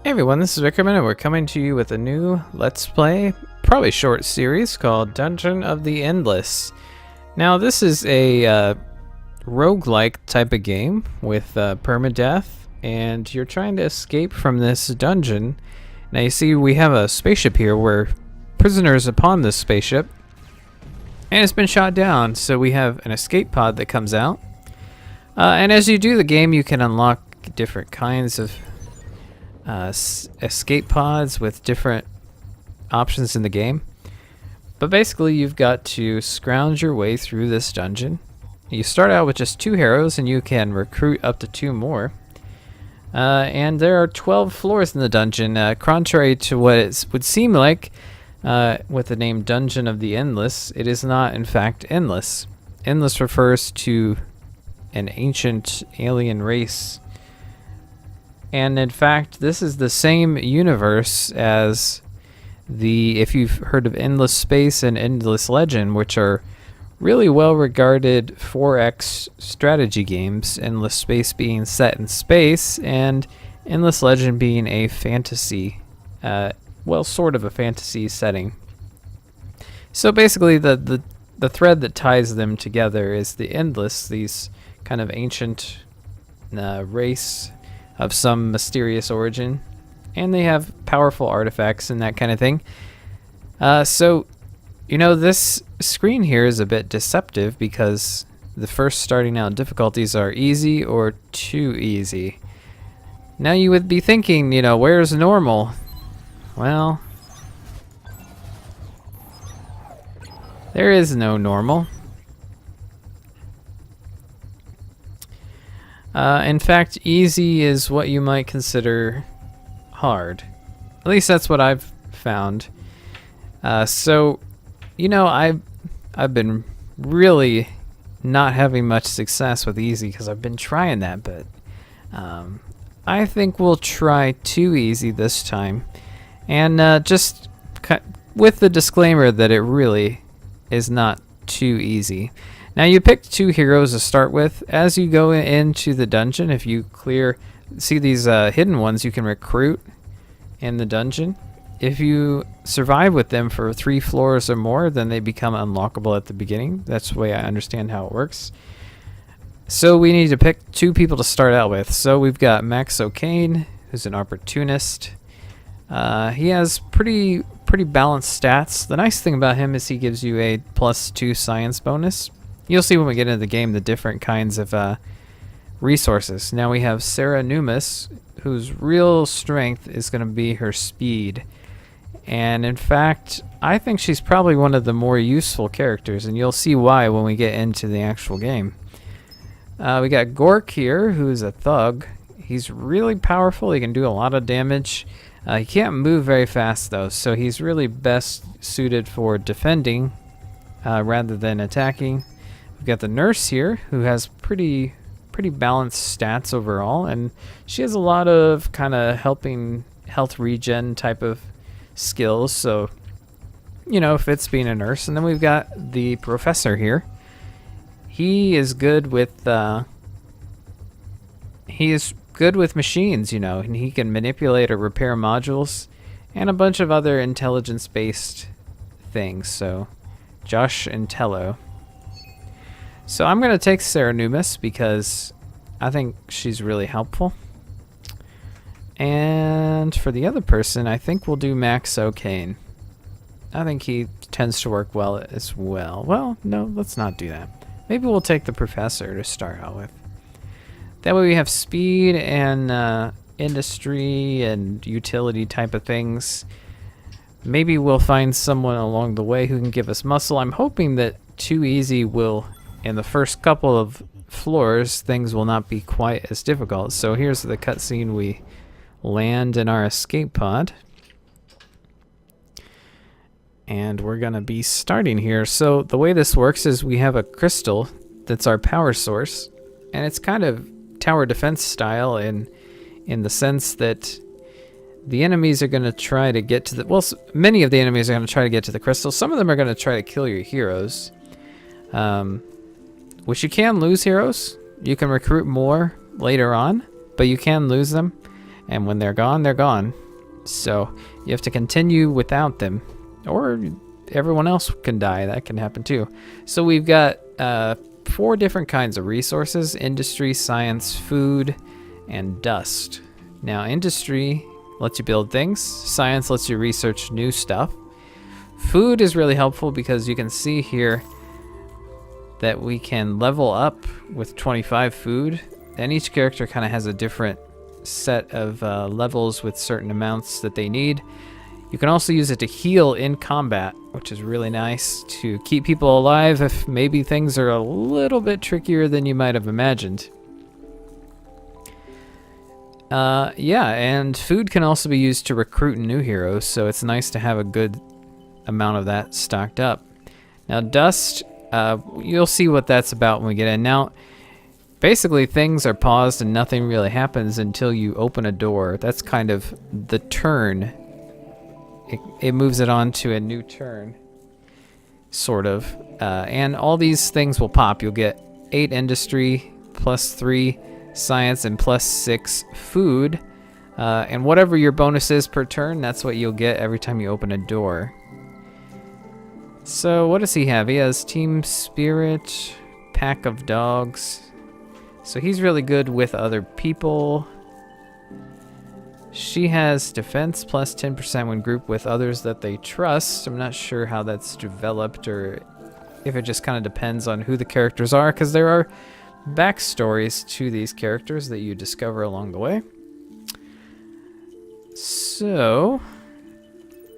Hey everyone, this is Wickerman and we're coming to you with a new Let's Play, probably short series, called Dungeon of the Endless. Now this is a roguelike type of game with permadeath, and you're trying to escape from this dungeon. Now you see we have a spaceship here, we're prisoners upon this spaceship, and it's been shot down, so we have an escape pod that comes out. And as you do the game, you can unlock different kinds of escape pods with different options in the game. But basically you've got to scrounge your way through this dungeon. You start out with just 2 heroes and you can recruit up to 2 more. And there are 12 floors in the dungeon, contrary to what it would seem like with the name Dungeon of the Endless. It is not in fact endless. Endless refers to an ancient alien race. And in fact, this is the same universe as if you've heard of Endless Space and Endless Legend, which are really well regarded 4X strategy games. Endless Space being set in space, and Endless Legend being a fantasy, sort of a fantasy setting. So basically, the thread that ties them together is the Endless, these kind of ancient race of some mysterious origin, and they have powerful artifacts and that kind of thing. So, you know, this screen here is a bit deceptive because the first starting out difficulties are easy or too easy. Now you would be thinking, you know, where's normal? Well, there is no normal. In fact, easy is what you might consider hard. At least that's what I've found. So, you know, I've been really not having much success with easy because I've been trying that, but I think we'll try too easy this time. And just with the disclaimer that it really is not too easy. Now you pick 2 heroes to start with. As you go into the dungeon, if you see these hidden ones you can recruit in the dungeon. If you survive with them for 3 floors or more, then they become unlockable at the beginning. That's the way I understand how it works. So we need to pick 2 people to start out with. So we've got Max O'Kane, who's an opportunist. He has pretty balanced stats. The nice thing about him is he gives you a +2 science bonus. You'll see when we get into the game the different kinds of resources. Now we have Sarah Numis, whose real strength is going to be her speed. And in fact, I think she's probably one of the more useful characters, and you'll see why when we get into the actual game. We got Gork here, who's a thug. He's really powerful. He can do a lot of damage. He can't move very fast, though, so he's really best suited for defending rather than attacking. We've got the nurse here, who has pretty balanced stats overall, and she has a lot of kind of helping health regen type of skills, so you know, fits being a nurse. And then we've got the professor here. He is good with machines, you know, and he can manipulate or repair modules and a bunch of other intelligence-based things. So Josh Intello. So I'm going to take Sarah Numis because I think she's really helpful. And for the other person, I think we'll do Max O'Kane. I think he tends to work well as well. Well, no, let's not do that. Maybe we'll take the professor to start out with. That way we have speed and industry and utility type of things. Maybe we'll find someone along the way who can give us muscle. I'm hoping that too easy will, in the first couple of floors, things will not be quite as difficult. So here's the cutscene. We land in our escape pod. And we're going to be starting here. So the way this works is we have a crystal that's our power source. And it's kind of tower defense style in the sense that the enemies are going to try to get to the... Well, many of the enemies are going to try to get to the crystal. Some of them are going to try to kill your heroes. Which you can lose heroes. You can recruit more later on, but you can lose them. And when they're gone, they're gone. So you have to continue without them. Or everyone else can die. That can happen too. So we've got 4 different kinds of resources: industry, science, food, and dust. Now, industry lets you build things. Science lets you research new stuff. Food is really helpful because you can see here that we can level up with 25 food. And each character kind of has a different set of levels with certain amounts that they need. You can also use it to heal in combat, which is really nice to keep people alive if maybe things are a little bit trickier than you might have imagined. Yeah, and food can also be used to recruit new heroes, so it's nice to have a good amount of that stocked up. Now, dust, you'll see what that's about when we get in. Now, basically, things are paused and nothing really happens until you open a door. That's kind of the turn. It moves it on to a new turn, sort of. And all these things will pop. You'll get 8 industry, +3 science, and +6 food. And whatever your bonus is per turn, that's what you'll get every time you open a door. So what does he have? He has team spirit, pack of dogs. So he's really good with other people. She has defense +10% when grouped with others that they trust. I'm not sure how that's developed or if it just kind of depends on who the characters are, because there are backstories to these characters that you discover along the way. So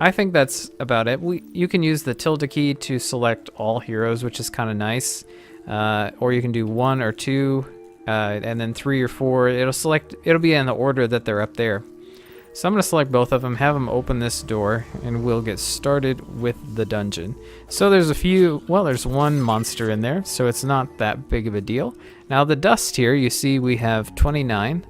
I think that's about it. You can use the tilde key to select all heroes, which is kind of nice. Or you can do 1 or 2, and then 3 or 4. It'll be in the order that they're up there. So I'm going to select both of them, have them open this door, and we'll get started with the dungeon. So there's there's 1 monster in there, so it's not that big of a deal. Now the dust here, you see we have 29,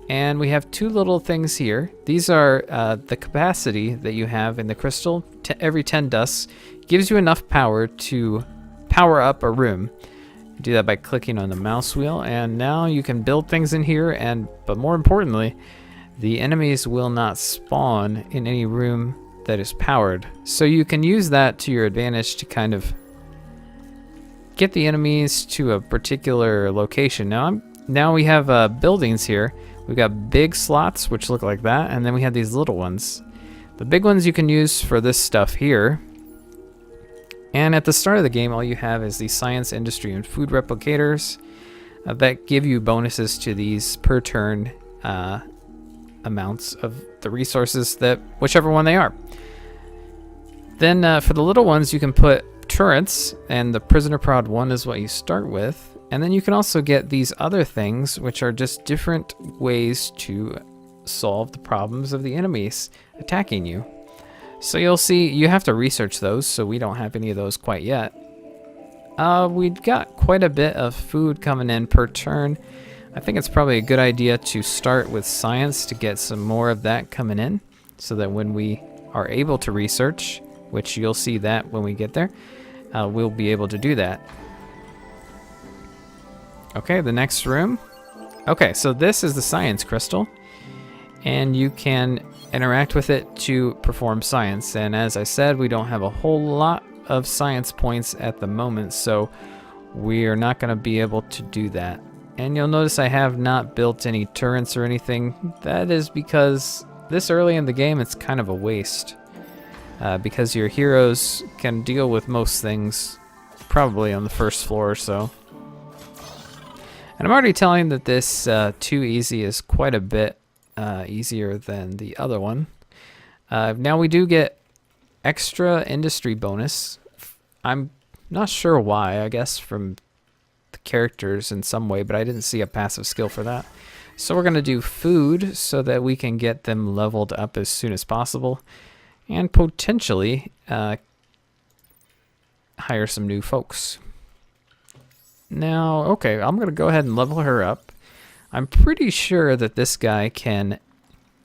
and we have 2 little things here. These are the capacity that you have in the crystal. Every 10 dusts gives you enough power to power up a room. You do that by clicking on the mouse wheel, and now you can build things in here, but more importantly, the enemies will not spawn in any room that is powered. So you can use that to your advantage to kind of get the enemies to a particular location. Now we have buildings here. We've got big slots, which look like that, and then we have these little ones. The big ones you can use for this stuff here. And at the start of the game, all you have is the science, industry, and food replicators that give you bonuses to these per turn amounts of the resources, that whichever one they are. Then for the little ones, you can put turrets, and the prisoner prod 1 is what you start with. And then you can also get these other things, which are just different ways to solve the problems of the enemies attacking you. So you'll see you have to research those, so we don't have any of those quite yet. We've got quite a bit of food coming in per turn. I think it's probably a good idea to start with science to get some more of that coming in, so that when we are able to research, which you'll see that when we get there, we'll be able to do that. Okay, the next room. Okay, so this is the science crystal, and you can interact with it to perform science. And as I said, we don't have a whole lot of science points at the moment, so we are not going to be able to do that. And you'll notice I have not built any turrets or anything. That is because this early in the game it's kind of a waste, because your heroes can deal with most things probably on the first floor or so. And I'm already telling that this too easy is quite a bit easier than the other one. Now we do get extra industry bonus. I'm not sure why, I guess from the characters in some way, but I didn't see a passive skill for that. So we're going to do food so that we can get them leveled up as soon as possible, and potentially hire some new folks. Now, okay, I'm going to go ahead and level her up. I'm pretty sure that this guy can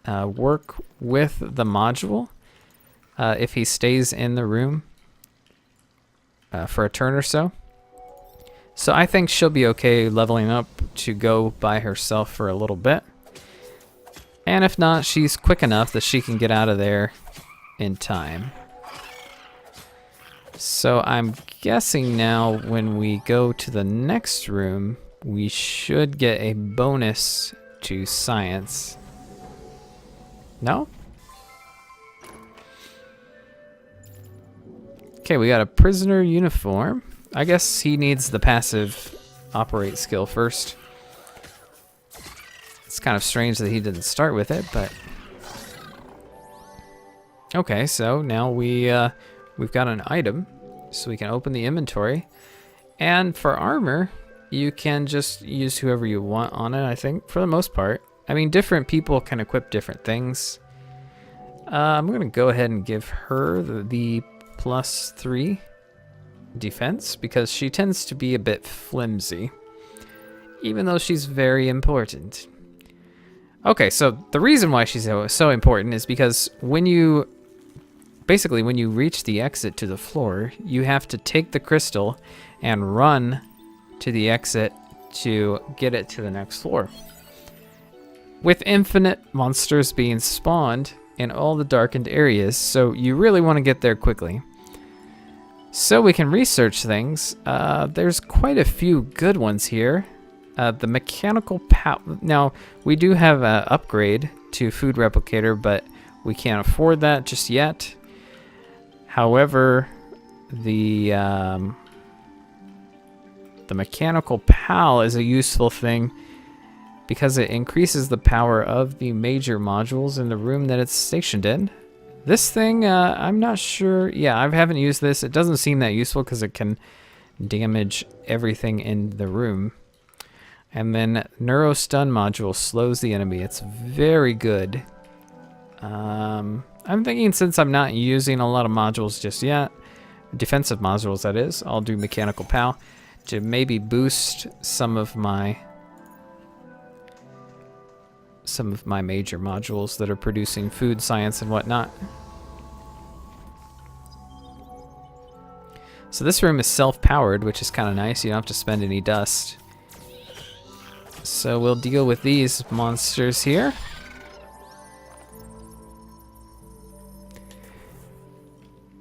work with the module if he stays in the room for a turn or so. So I think she'll be okay leveling up to go by herself for a little bit. And if not, she's quick enough that she can get out of there in time. So I'm guessing now when we go to the next room, we should get a bonus to science. No? Okay, we got a prisoner uniform. I guess he needs the passive operate skill first. It's kind of strange that he didn't start with it, but... Okay, so now we've got an item, so we can open the inventory. And for armor, you can just use whoever you want on it, I think, for the most part. I mean, different people can equip different things. I'm going to go ahead and give her the +3 defense, because she tends to be a bit flimsy, even though she's very important. Okay, so the reason why she's so important is because when you reach the exit to the floor, you have to take the crystal and run to the exit to get it to the next floor. With infinite monsters being spawned in all the darkened areas, so you really want to get there quickly. So we can research things. There's quite a few good ones here. The mechanical power. Now, we do have an upgrade to food replicator, but we can't afford that just yet. However, the mechanical PAL is a useful thing because it increases the power of the major modules in the room that it's stationed in. This thing, I'm not sure. Yeah, I haven't used this. It doesn't seem that useful because it can damage everything in the room. And then Neuro Stun module slows the enemy. It's very good. I'm thinking since I'm not using a lot of modules just yet, defensive modules that is, I'll do Mechanical PAL to maybe boost some of my major modules that are producing food, science, and whatnot. So this room is self-powered, which is kind of nice. You don't have to spend any dust. So we'll deal with these monsters here.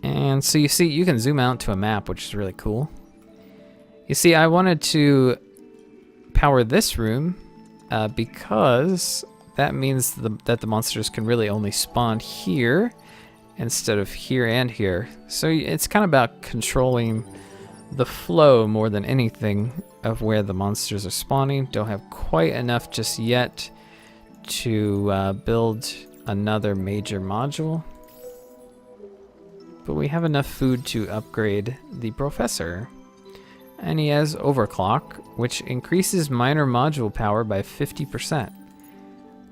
And so you see, you can zoom out to a map, which is really cool. You see, I wanted to power this room because that means that the monsters can really only spawn here instead of here and here. So it's kind of about controlling the flow more than anything of where the monsters are spawning. Don't have quite enough just yet to build another major module. But we have enough food to upgrade the professor. And he has overclock, which increases minor module power by 50%.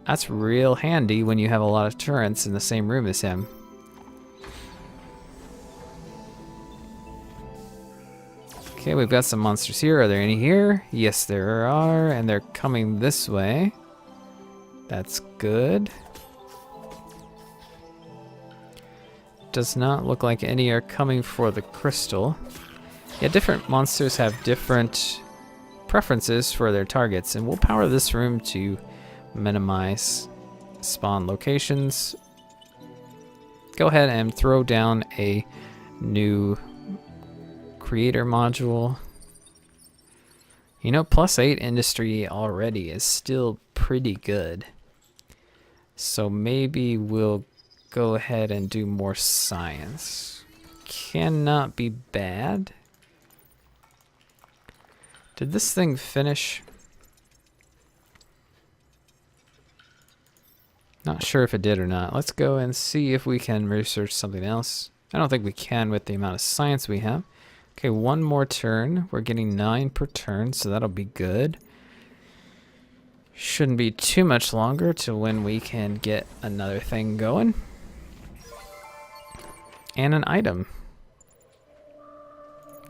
That's real handy when you have a lot of turrets in the same room as him. Okay, we've got some monsters here. Are there any here? Yes, there are, and they're coming this way. That's good. Does not look like any are coming for the crystal. Yeah, different monsters have different preferences for their targets, and we'll power this room to minimize spawn locations. Go ahead and throw down a new creator module. You know, +8 industry already is still pretty good. So maybe we'll go ahead and do more science. Cannot be bad. Did this thing finish? Not sure if it did or not. Let's go and see if we can research something else. I don't think we can with the amount of science we have. Okay, one more turn. We're getting 9 per turn, so that'll be good. Shouldn't be too much longer to when we can get another thing going. And an item.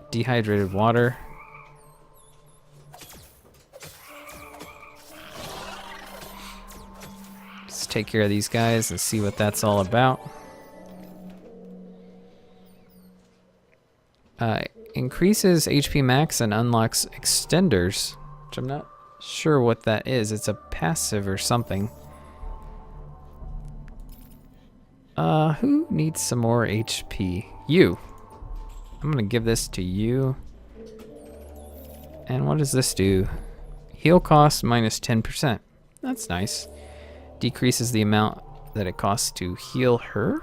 Dehydrated water. Let's take care of these guys and see what that's all about. Increases HP max and unlocks extenders, which I'm not sure what that is. It's a passive or something. Who needs some more HP? You. I'm gonna give this to you. And what does this do? Heal cost minus 10%. That's nice. Decreases the amount that it costs to heal her.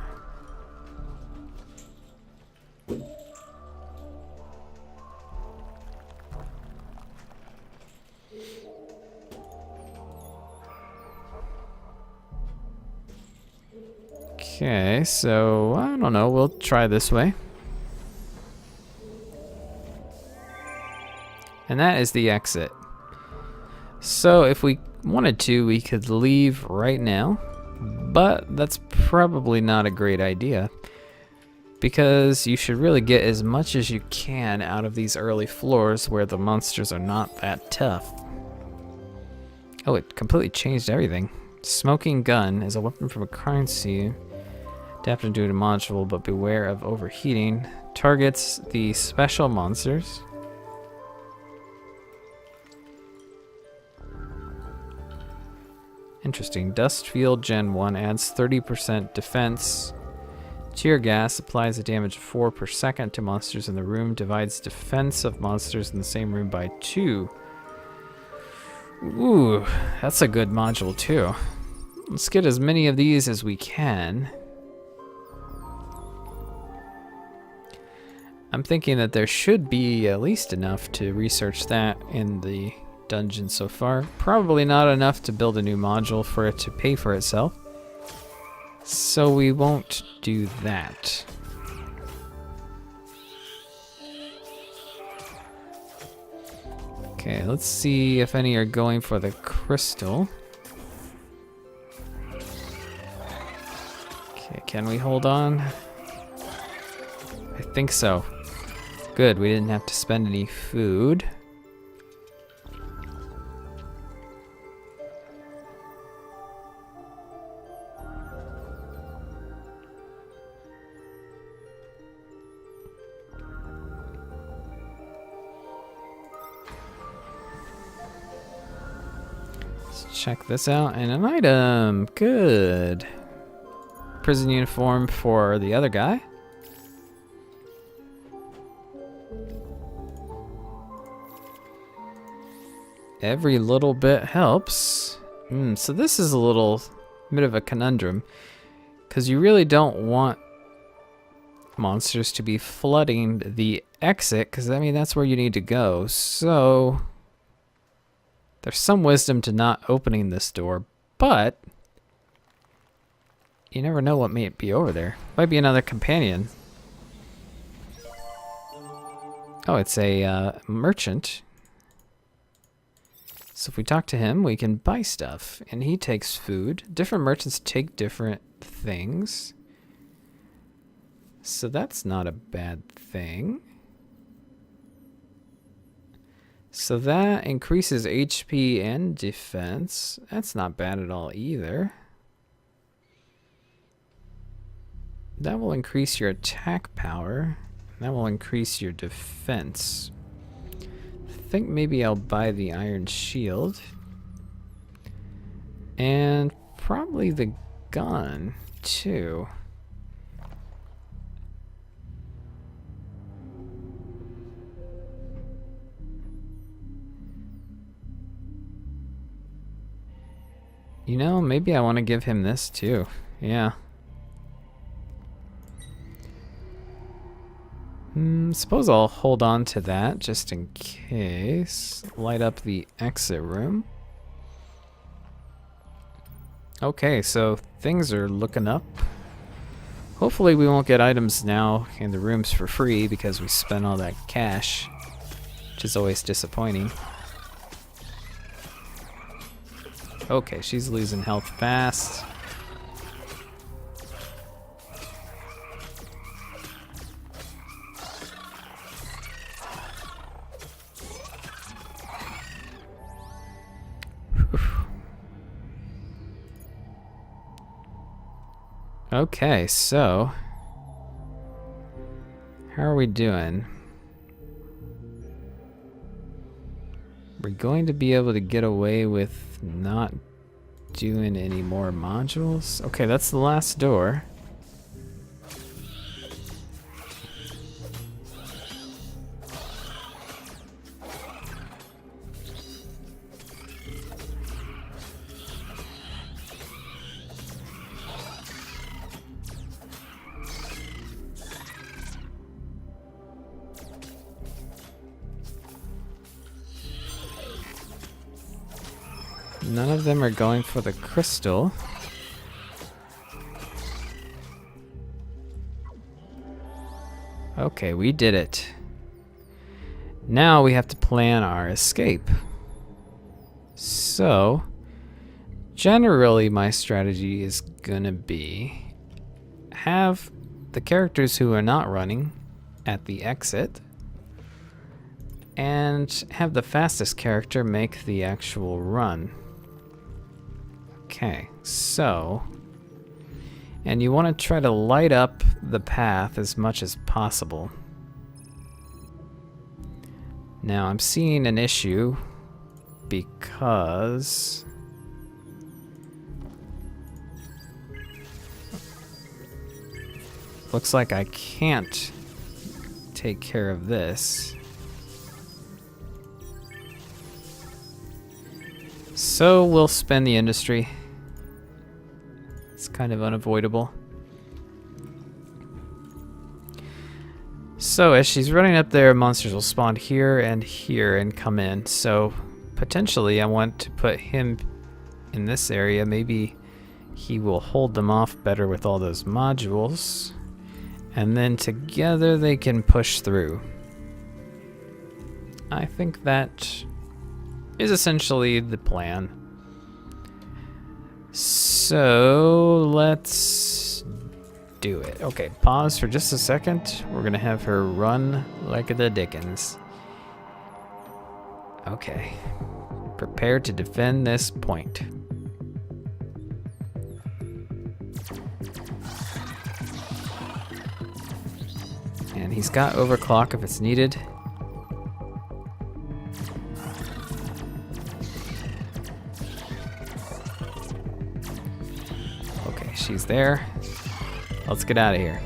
Okay, so I don't know, we'll try this way. And that is the exit. So if we wanted to, we could leave right now, but that's probably not a great idea because you should really get as much as you can out of these early floors where the monsters are not that tough. Oh, it completely changed everything. Smoking gun is a weapon from a crime scene. Adapted to a module, but beware of overheating. Targets the special monsters. Interesting. Dust Field Gen 1 adds 30% defense. Tear gas applies a damage of 4 per second to monsters in the room. Divides defense of monsters in the same room by 2. Ooh, that's a good module too. Let's get as many of these as we can. I'm thinking that there should be at least enough to research that in the dungeon so far. Probably not enough to build a new module for it to pay for itself. So we won't do that. Okay, let's see if any are going for the crystal. Okay, can we hold on? I think so. Good, we didn't have to spend any food. Let's check this out, and an item. Good. Prison uniform for the other guy. Every little bit helps. So this is a little bit of a conundrum, because you really don't want monsters to be flooding the exit, because I mean that's where you need to go. So there's some wisdom to not opening this door, but you never know what may be over there. Might be another companion. Oh, it's a merchant. So if we talk to him, we can buy stuff, and he takes food. Different merchants take different things. So that's not a bad thing. So that increases HP and defense. That's not bad at all either. That will increase your attack power. That will increase your defense. I think maybe I'll buy the iron shield. And probably the gun, too. You know, maybe I want to give him this, too. Yeah. Suppose I'll hold on to that just in case. Light up the exit room. Okay, so things are looking up. Hopefully we won't get items now in the rooms for free because we spent all that cash, which is always disappointing. Okay, she's losing health fast. Okay, so how are we doing? We're going to be able to get away with not doing any more modules. Okay, that's the last door. None of them are going for the crystal. Okay, we did it. Now we have to plan our escape. So, generally my strategy is gonna be have the characters who are not running at the exit and have the fastest character make the actual run. Okay, so, and you want to try to light up the path as much as possible. Now I'm seeing an issue because looks like I can't take care of this. So we'll spend the industry. It's kind of unavoidable. So as she's running up there, monsters will spawn here and come in. So potentially I want to put him in this area. Maybe he will hold them off better with all those modules. And then together they can push through. I think that is essentially the plan. So let's do it. Okay, pause for just a second. We're gonna have her run like the Dickens. Okay, prepare to defend this point. And he's got overclock if it's needed. Okay, she's there. Let's get out of here.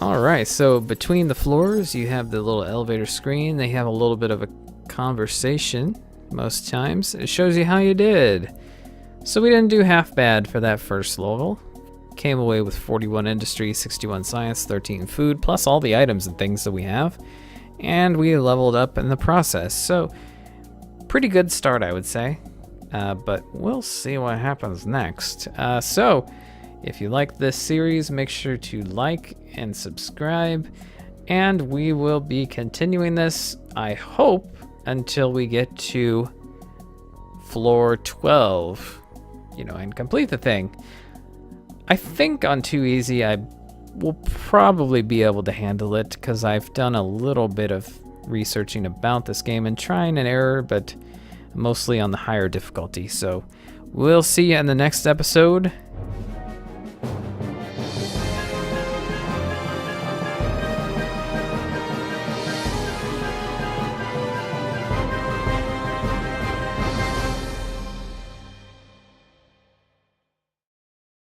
Alright, so between the floors you have the little elevator screen. They have a little bit of a conversation most times. It shows you how you did. So we didn't do half bad for that first level. Came away with 41 industry, 61 science, 13 food, plus all the items and things that we have. And we leveled up in the process. So pretty good start, I would say. But we'll see what happens next. So if you like this series, make sure to like and subscribe. And we will be continuing this, I hope, until we get to floor 12, and complete the thing. I think on Too Easy I will probably be able to handle it because I've done a little bit of researching about this game and trying and error, but mostly on the higher difficulty. So we'll see you in the next episode.